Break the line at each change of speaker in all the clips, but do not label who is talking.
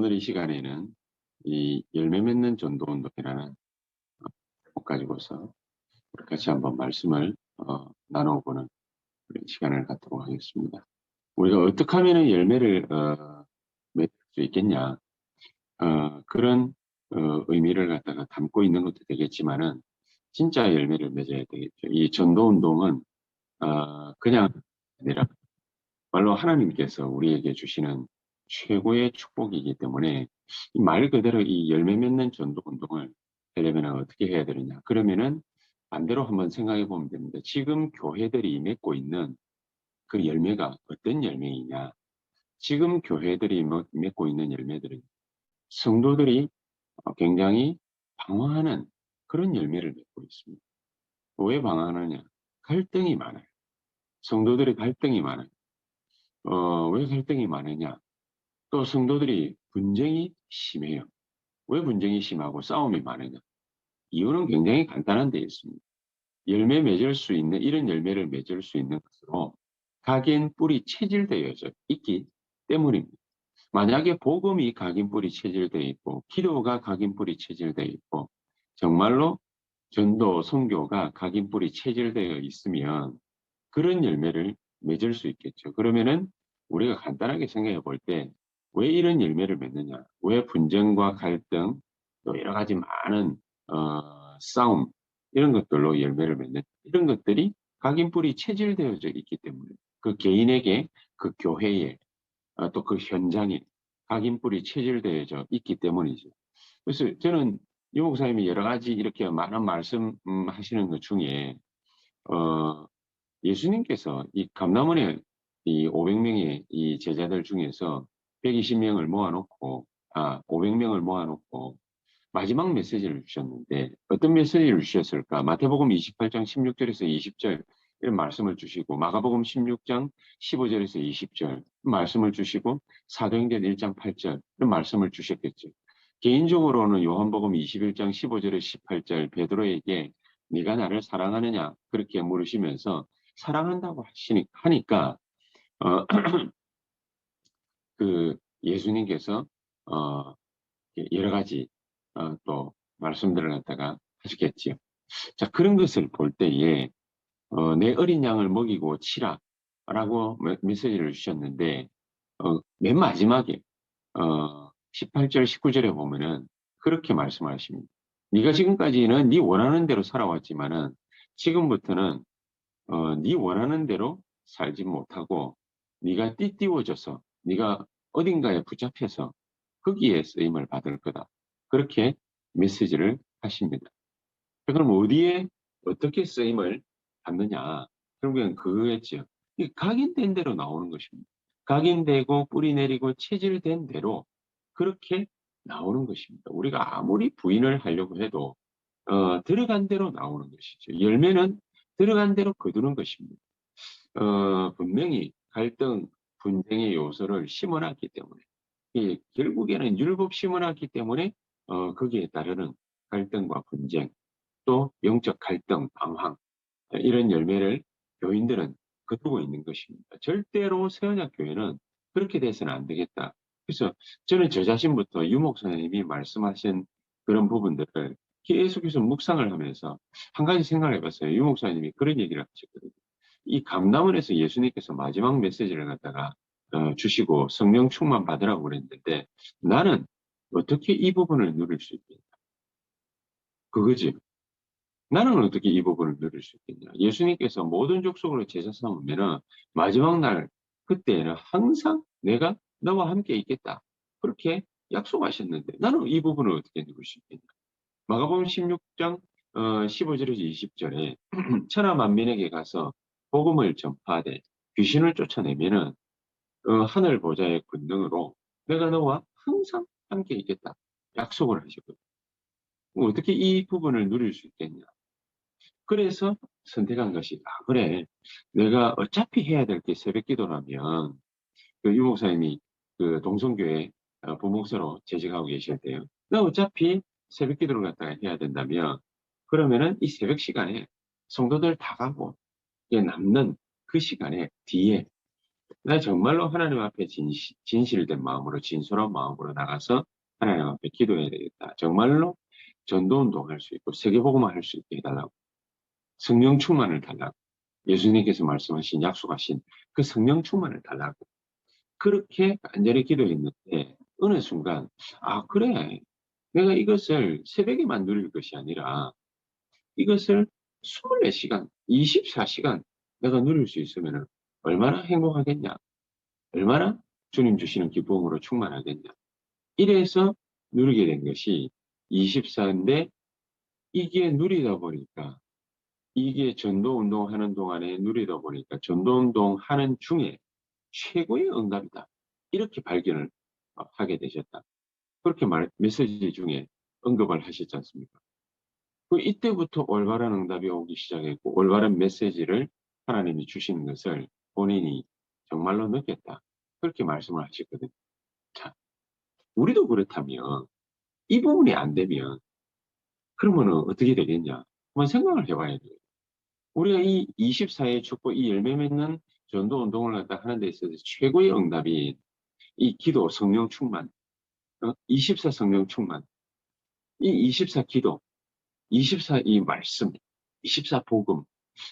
오늘 이 시간에는 이 열매 맺는 전도 운동이라는 제목 가지고서 우리 같이 한번 말씀을 나눠보는 그런 시간을 갖도록 하겠습니다. 우리가 어떻게 하면 열매를 맺을 수 있겠냐, 그런 의미를 갖다가 담고 있는 것도 되겠지만은 진짜 열매를 맺어야 되겠죠. 이 전도 운동은 그냥 아니라 말로 하나님께서 우리에게 주시는 최고의 축복이기 때문에 이 말 그대로 이 열매 맺는 전도 운동을 하려면 어떻게 해야 되느냐. 그러면은 반대로 한번 생각해 보면 됩니다. 지금 교회들이 맺고 있는 그 열매가 어떤 열매이냐. 지금 교회들이 맺고 있는 열매들은 성도들이 굉장히 방황하는 그런 열매를 맺고 있습니다. 왜 방황하느냐? 갈등이 많아요. 성도들의 갈등이 많아요. 왜 갈등이 많으냐? 또 성도들이 분쟁이 심해요. 왜 분쟁이 심하고 싸움이 많으냐? 이유는 굉장히 간단한 데 있습니다. 열매 맺을 수 있는, 이런 열매를 맺을 수 있는 것으로 각인 뿔이 체질되어 있기 때문입니다. 만약에 복음이 각인 뿔이 체질되어 있고, 기도가 각인 뿔이 체질되어 있고, 정말로 전도, 선교가 각인 뿔이 체질되어 있으면 그런 열매를 맺을 수 있겠죠. 그러면은 우리가 간단하게 생각해 볼 때 왜 이런 열매를 맺느냐? 왜 분쟁과 갈등, 또 여러 가지 많은 싸움 이런 것들로 열매를 맺는 이런 것들이 각인뿔이 체질되어져 있기 때문에 그 개인에게 그 교회에 또 그 현장에 각인뿔이 체질되어져 있기 때문이죠. 그래서 저는 유 목사님이 여러 가지 이렇게 많은 말씀 하시는 것 중에 예수님께서 이 감람원의 이 500명의 이 제자들 중에서 120명을 모아놓고, 500명을 모아놓고 마지막 메시지를 주셨는데 어떤 메시지를 주셨을까? 마태복음 28장 16절에서 20절 이런 말씀을 주시고, 마가복음 16장 15절에서 20절 말씀을 주시고, 사도행전 1장 8절 이런 말씀을 주셨겠죠. 개인적으로는 요한복음 21장 15절에서 18절 베드로에게 네가 나를 사랑하느냐 그렇게 물으시면서 사랑한다고 하니까 어, 그 예수님께서 어, 여러 가지 또 말씀들을 갖다가 하셨겠지요. 자, 그런 것을 볼 때에 내 어린 양을 먹이고 치라라고 메시지를 주셨는데 맨 마지막에 18절, 19절에 보면은 그렇게 말씀하십니다. 네가 지금까지는 네 원하는 대로 살아왔지만은 지금부터는 네 원하는 대로 살지 못하고 네가 띠띠워져서 네가 어딘가에 붙잡혀서 거기에 쓰임을 받을 거다. 그렇게 메시지를 하십니다. 그럼 어디에 어떻게 쓰임을 받느냐? 결국엔 그거겠죠. 이 각인된 대로 나오는 것입니다. 각인되고 뿌리 내리고 체질된 대로 그렇게 나오는 것입니다. 우리가 아무리 부인을 하려고 해도 들어간 대로 나오는 것이죠. 열매는 들어간 대로 거두는 것입니다. 분명히 갈등, 분쟁의 요소를 심어놨기 때문에, 결국에는 율법 심어놨기 때문에, 거기에 따르는 갈등과 분쟁, 또 영적 갈등, 방황, 이런 열매를 교인들은 거두고 있는 것입니다. 절대로 세언약교회는 그렇게 돼서는 안 되겠다. 그래서 저는 저 자신부터 유 목사님이 말씀하신 그런 부분들을 계속해서 묵상을 하면서 한 가지 생각을 해봤어요. 유 목사님이 그런 얘기를 하셨거든요. 이 감람원에서 예수님께서 마지막 메시지를 갖다가 주시고 성령 충만 받으라고 그랬는데 나는 어떻게 이 부분을 누릴 수 있겠냐. 그거지. 나는 어떻게 이 부분을 누릴 수 있겠냐. 예수님께서 모든 족속으로 제사 삼으면은 마지막 날 그때에는 항상 내가 너와 함께 있겠다. 그렇게 약속하셨는데 나는 이 부분을 어떻게 누릴 수 있겠냐. 마가복음 16장 15절에서 20절에 천하 만민에게 가서 복음을 전파하되 귀신을 쫓아내면은 하늘 보좌의 권능으로 내가 너와 항상 함께 있겠다. 약속을 하셨거든요. 어떻게 이 부분을 누릴 수 있겠냐. 그래서 선택한 것이, 그래. 내가 어차피 해야 될 게 새벽 기도라면, 그 유목사님이 그 동성교회 부목사로 재직하고 계실 때요. 나 어차피 새벽 기도를 갖다가 해야 된다면, 그러면은 이 새벽 시간에 성도들 다 가고, 이제 남는 그 시간에 뒤에 나 정말로 하나님 앞에 진실된 마음으로, 진솔한 마음으로 나가서 하나님 앞에 기도해야 되겠다. 정말로 전도운동 할 수 있고 세계복음화 할 수 있게 해달라고. 성령 충만을 달라고. 예수님께서 말씀하신, 약속하신 그 성령 충만을 달라고. 그렇게 간절히 기도했는데 어느 순간, 아 그래, 내가 이것을 새벽에만 누릴 것이 아니라 이것을 24시간, 24시간 내가 누릴 수 있으면 얼마나 행복하겠냐, 얼마나 주님 주시는 기쁨으로 충만하겠냐. 이래서 누리게 된 것이 24인데, 이게 누리다 보니까, 이게 전도운동 하는 동안에 누리다 보니까 전도운동 하는 중에 최고의 응답이다. 이렇게 발견을 하게 되셨다. 그렇게 메시지 중에 언급을 하셨지 않습니까? 그 이때부터 올바른 응답이 오기 시작했고 올바른 메시지를 하나님이 주시는 것을 본인이 정말로 느꼈다. 그렇게 말씀을 하셨거든요. 자, 우리도 그렇다면 이 부분이 안 되면 그러면 어떻게 되겠냐? 한번 생각을 해봐야 돼요. 우리가 이 24의 축복, 이 열매 맺는 전도 운동을 갖다 하는 데 있어서 최고의 응답이 이 기도, 성령 충만, 24 성령 충만, 이 24 기도, 24 이 말씀, 24 복음,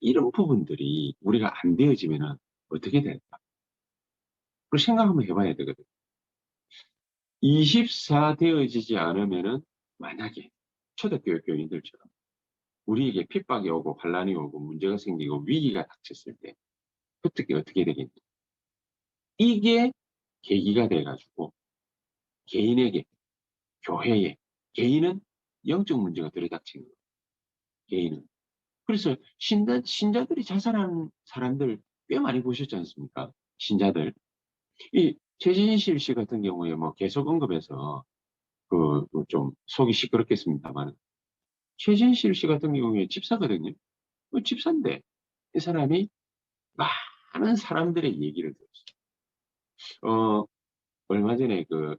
이런 부분들이 우리가 안 되어지면 어떻게 될까? 그 생각 한번 해봐야 되거든. 24 되어지지 않으면은 만약에 초대교회 교인들처럼 우리에게 핍박이 오고 환란이 오고 문제가 생기고 위기가 닥쳤을 때 어떻게 되겠냐? 이게 계기가 돼가지고 개인에게, 교회에, 개인은 영적 문제가 들이닥치는 거예요. 개인은. 그래서 신자들이 자살하는 사람들 꽤 많이 보셨지 않습니까? 신자들. 이 최진실 씨 같은 경우에 뭐 계속 언급해서 좀 속이 시끄럽겠습니다만, 최진실 씨 같은 경우에 집사거든요. 집사인데 이 사람이 많은 사람들의 얘기를 들었어요. 얼마 전에 그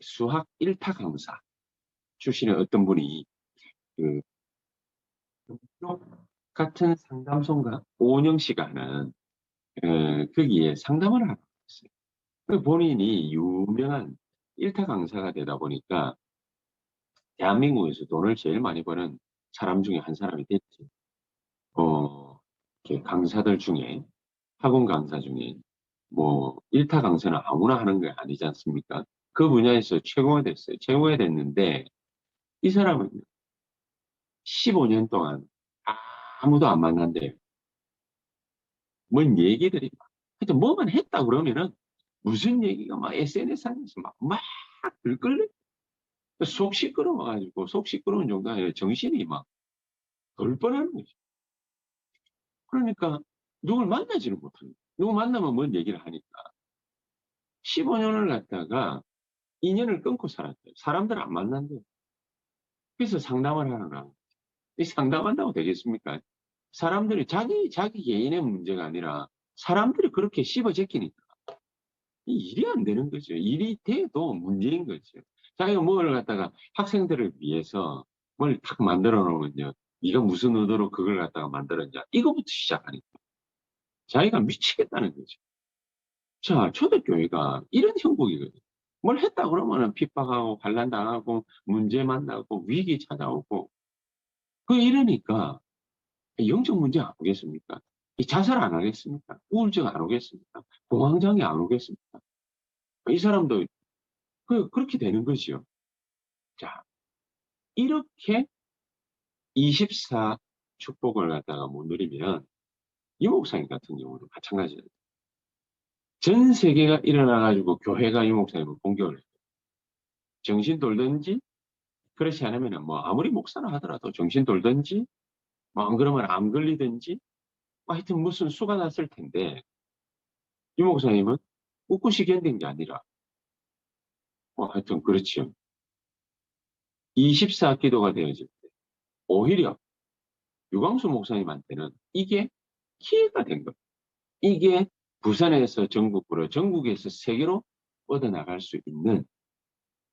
수학 1타 강사 출신의 어떤 분이 그 같은 상담소인가 오은영 씨가 하는 거기에 상담을 하고 있어요. 그 본인이 유명한 1타 강사가 되다 보니까 대한민국에서 돈을 제일 많이 버는 사람 중에 한 사람이 됐지. 이렇게 강사들 중에, 학원 강사 중에, 뭐, 1타 강사는 아무나 하는 게 아니지 않습니까? 그 분야에서 최고가 됐어요. 최고가 됐는데, 이 사람은 15년 동안 아무도 안 만난대요. 뭔 얘기들이 하여튼 뭐만 했다 그러면은, 무슨 얘기가 막 SNS상에서 막 들끓래? 속 시끄러워가지고, 속 시끄러운 정도가 아니라 정신이 막 돌 뻔하는 거죠. 그러니까 누굴 만나지를 못합니다. 누구 만나면 뭔 얘기를 하니까. 15년을 갖다가 인연을 끊고 살았대요. 사람들 안 만난대요. 그래서 상담을 하느라. 이 상담한다고 되겠습니까? 사람들이 자기 개인의 문제가 아니라 사람들이 그렇게 씹어제끼니까 이 일이 안 되는 거죠. 일이 돼도 문제인 거죠. 자기가 뭘 갖다가 학생들을 위해서 뭘 탁 만들어 놓으면요. 네가 무슨 의도로 그걸 갖다가 만들었냐. 이거부터 시작하니까. 자기가 미치겠다는 거죠. 자, 초대교회가 이런 형국이거든요. 뭘 했다 그러면은 핍박하고 반란당하고 문제 만나고 위기 찾아오고 이러니까 영적 문제 안 오겠습니까? 이 자살 안 하겠습니까? 우울증 안 오겠습니까? 공황장애 안 오겠습니까? 이 사람도 그렇게 되는 거지요. 자, 이렇게 24 축복을 갖다가 못 누리면 이 목사님 같은 경우는 마찬가지예요. 전 세계가 일어나가지고 교회가 이 목사님을 공격을 해요. 정신 돌든지 그렇지 않으면 뭐 아무리 목사라 하더라도 정신 돌든지 뭐 안 그러면 암 걸리든지 뭐 하여튼 무슨 수가 났을 텐데 이 목사님은 꿋꿋이 견딘 게 아니라 뭐 하여튼 그렇지요. 24 기도가 되어질 때 오히려 유광수 목사님한테는 이게 기회가 된 거예요. 이게 부산에서 전국으로, 전국에서 세계로 뻗어나갈 수 있는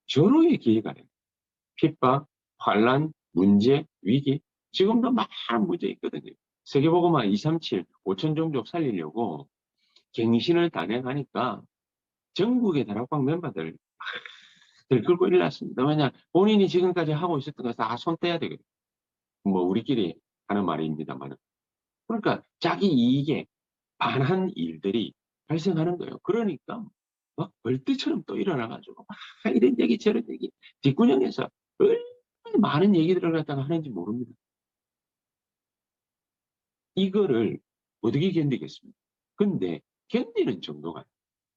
절호의 기회가 돼요. 핍박, 환란, 문제, 위기, 지금도 많은 문제 있거든요. 세계보고만 237, 5천 종족 살리려고 갱신을 단행하니까 전국의 다락방 멤버들 들끓고 일어났습니다. 왜냐, 본인이 지금까지 하고 있었던 거 다 손 떼야 되거든요. 뭐 우리끼리 하는 말입니다만. 그러니까 자기 이익에 반한 일들이 발생하는 거예요. 그러니까 막 벌떼처럼 또 일어나가지고 막 이런 얘기 저런 얘기 뒷구녕에서 얼마나 많은 얘기들을 갖다가 하는지 모릅니다. 이거를 어떻게 견디겠습니까? 근데 견디는 정도가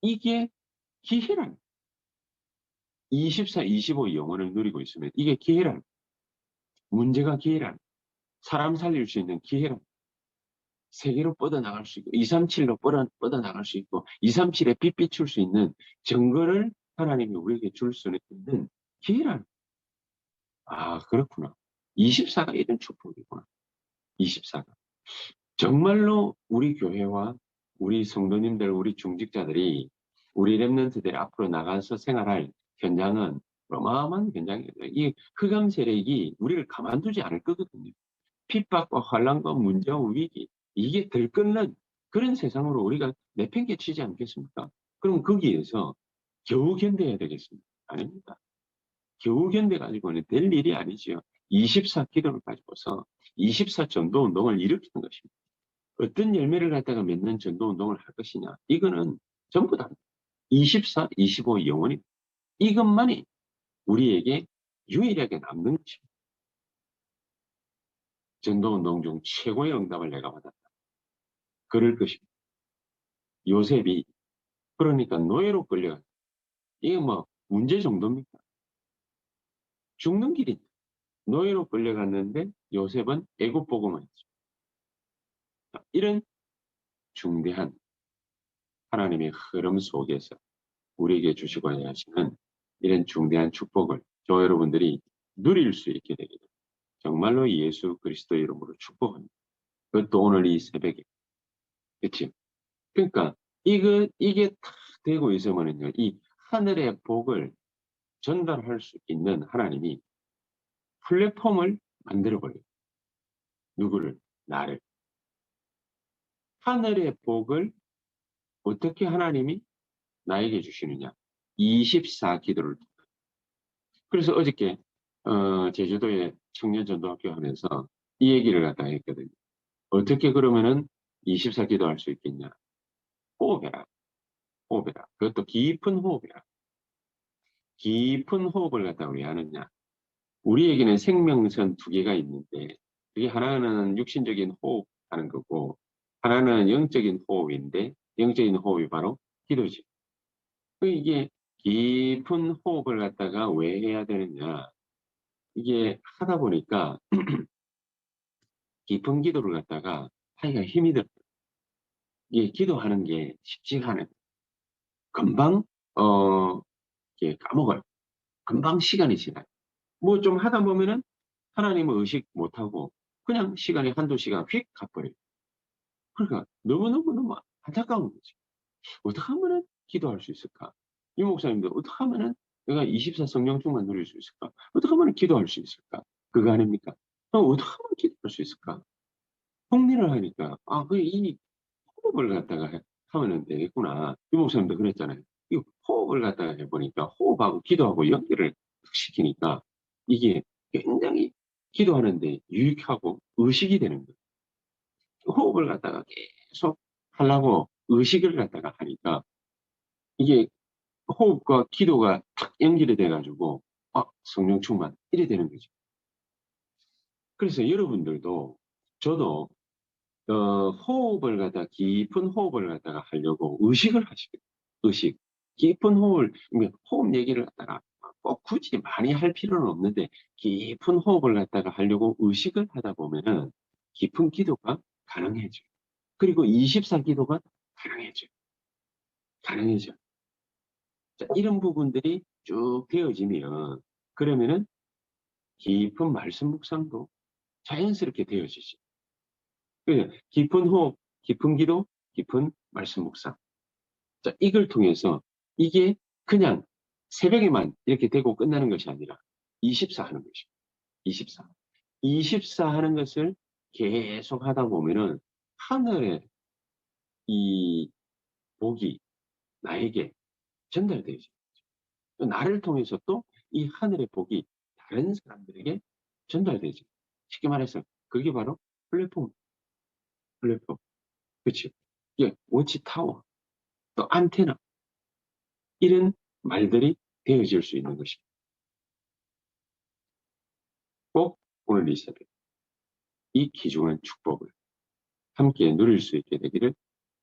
이게 기회란 24, 25 영혼을 누리고 있으면 이게 기회란 문제가 기회란 사람 살릴 수 있는 기회란 세계로 뻗어나갈 수 있고 237로 뻗어나갈 수 있고 237에 빛 비출 수 있는 증거를 하나님이 우리에게 줄 수는 있는 기회란 아 그렇구나 24가 이런 축복이구나 24가 정말로 우리 교회와 우리 성도님들 우리 중직자들이 우리 랩런트들이 앞으로 나가서 생활할 현장은 어마어마한 현장이에요. 이 흑암 세력이 우리를 가만두지 않을 거거든요. 핍박과 환란과 문제와 위기 이게 들끓는 그런 세상으로 우리가 내팽개치지 않겠습니까? 그럼 거기에서 겨우 견뎌야 되겠습니까? 아닙니다. 겨우 견뎌가지고는 될 일이 아니지요. 24 기도를 가지고서 24 전도 운동을 일으키는 것입니다. 어떤 열매를 갖다가 맺는 전도 운동을 할 것이냐. 이거는 전부 다 24, 25 영원히 이것만이 우리에게 유일하게 남는 것입니다. 전도 운동 중 최고의 응답을 내가 받았다. 그럴 것입니다. 요셉이 그러니까 노예로 끌려갔다. 이게 뭐 문제 정도입니까? 죽는 길이 노예로 끌려갔는데 요셉은 애굽 복음을 했죠. 이런 중대한 하나님의 흐름 속에서 우리에게 주시고자 하시는 이런 중대한 축복을 저 여러분들이 누릴 수 있게 되기를 정말로 예수 그리스도 이름으로 축복합니다. 그것도 오늘 이 새벽에. 그치? 그러니까 이게 탁 되고 있으면은요, 이 하늘의 복을 전달할 수 있는 하나님이 플랫폼을 만들어버려요. 누구를? 나를. 하늘의 복을 어떻게 하나님이 나에게 주시느냐? 24 기도를. 그래서 어저께 제주도의 청년전도학교 하면서 이 얘기를 갖다 했거든요. 어떻게 그러면은 24 기도할 수 있겠냐? 호흡해라. 호흡해라. 그것도 깊은 호흡이라. 깊은 호흡을 갖다 왜 하느냐? 우리에게는 생명선 두 개가 있는데 그게 하나는 육신적인 호흡하는 거고 하나는 영적인 호흡인데 영적인 호흡이 바로 기도지. 이게 깊은 호흡을 갖다가 왜 해야 되느냐? 이게 하다 보니까 깊은 기도를 갖다가 하기가 힘이 들어요. 이게 기도하는 게 쉽지가 않아요. 금방 이게 까먹어요. 금방 시간이 지나요. 뭐 좀 하다 보면은 하나님을 의식 못하고 그냥 시간이 한두 시간 휙 가버려요. 그러니까 너무너무너무 안타까운 거지. 어떻게 하면은 기도할 수 있을까? 이 목사님도 어떻게 하면은 내가 24 성령 충만 누릴 수 있을까? 어떻게 하면은 기도할 수 있을까? 그거 아닙니까? 어떻게 하면 기도할 수 있을까? 홍리를 하니까 이 호흡을 갖다가 하면 되겠구나. 이 목사님도 그랬잖아요. 이 호흡을 갖다가 해보니까 호흡하고 기도하고 연결을 시키니까 이게 굉장히 기도하는데 유익하고 의식이 되는 거예요. 호흡을 갖다가 계속 하려고 의식을 갖다가 하니까 이게 호흡과 기도가 탁 연결이 돼가지고 성령 충만 이래 되는 거죠. 그래서 여러분들도 저도 호흡을 갖다가 깊은 호흡을 갖다가 하려고 의식을 하시거든요. 의식. 깊은 호흡을 호흡 얘기를 갖다가 꼭 굳이 많이 할 필요는 없는데 깊은 호흡을 갖다가 하려고 의식을 하다 보면은 깊은 기도가 가능해져요. 그리고 24 기도가 가능해져요. 가능해져요. 자, 이런 부분들이 쭉 되어지면 그러면은 깊은 말씀 묵상도 자연스럽게 되어지죠. 그래서 깊은 호흡, 깊은 기도, 깊은 말씀 묵상. 자, 이걸 통해서 이게 그냥 새벽에만 이렇게 되고 끝나는 것이 아니라 24 하는 것이죠. 24. 24 하는 것을 계속 하다 보면은 하늘에 이 복이 나에게 전달되죠. 또 나를 통해서 또 이 하늘의 복이 다른 사람들에게 전달되죠. 쉽게 말해서 그게 바로 플랫폼. 그렇죠. 예, 워치타워, 또 안테나 이런 말들이 되어질 수 있는 것입니다. 꼭 오늘 이 새벽 이 귀중한 축복을 함께 누릴 수 있게 되기를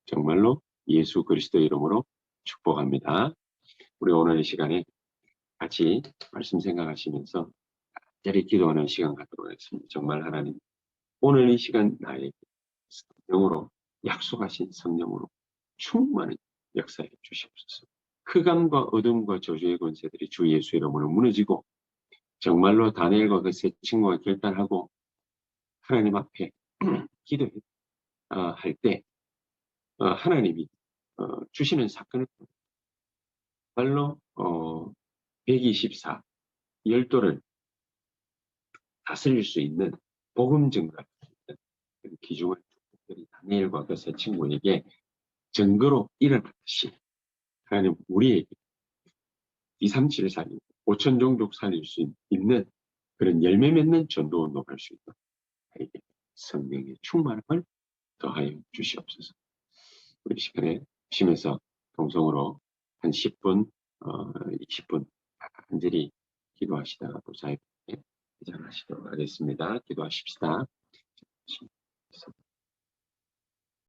정말로 예수 그리스도의 이름으로 축복합니다. 우리 오늘 이 시간에 같이 말씀 생각하시면서 자리 기도하는 시간 갖도록 하겠습니다. 정말 하나님, 오늘 이 시간 나에게 성령으로 약속하신 성령으로 충만한 역사해 주시옵소서. 흑암과 어둠과 저주의 권세들이 주 예수 이름으로 무너지고 정말로 다니엘과 그 세 친구가 결단하고 하나님 앞에 기도할 때 하나님이 주시는 사건을 말로 124 열도를 다스릴 수 있는 복음 증거 귀중한 축복들이 다니엘과 그 세 친구에게 증거로 일어났듯이 하나님 우리에게 237을 살리고 5천 종족 살릴 수 있는 그런 열매 맺는 전도 운동할 수 있도록 성령의 충만함을 더하여 주시옵소서. 우리 시간에 쉬면서 동성으로 한 10분, 20분 간절히 기도하시다가 또 자유롭게 기장하시도록 하겠습니다. 기도하십시다.